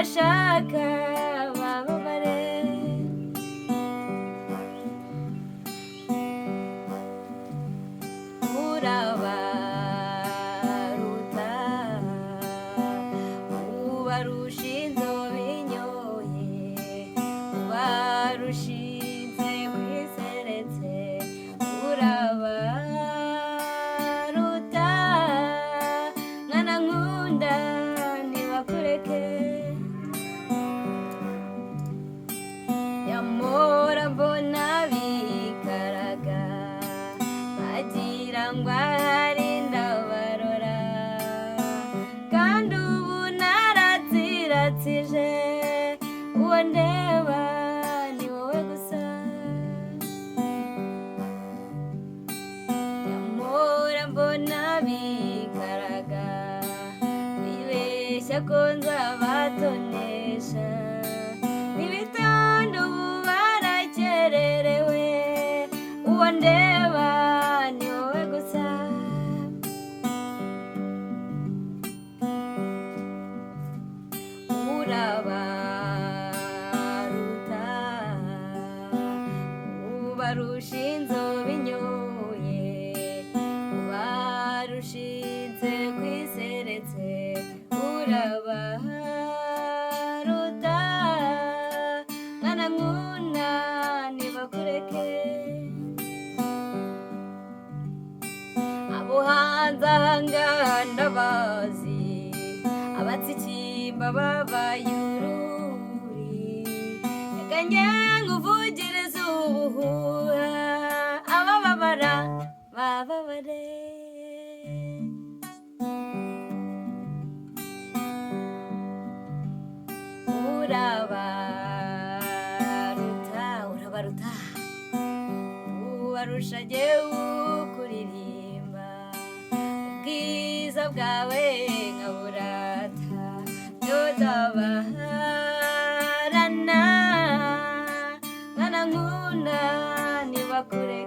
bashaka bababare urabaruta ubarusha inzobe inyoye ubarushinze kwiseretse urabaruta mwana nkunda ntibakureke yamora mbona bikaraga bagira ngo ahari ndabarora kandi ubu naratsiratsije uwo ndeba ni wowe gusa yamora mbona bikaraga bibeshya ko nzabatonesha n'ibitondo ubu barakererewe uwo ndeba ni wowe gusa urabaruta ubarusha inzobe inyoye ubarushinze kwiseretse urabaruta mwana nkunda ntibakureke abo hanze aha ngaha ndabazi abatsikimba babaye ururi reka njye nkuvugirize ubuhuha abababara bababare urabaruta ubarusha jyewe kuririmba ubwiza bwawe nkaburata yozabaharana mwana nkunda ntibakure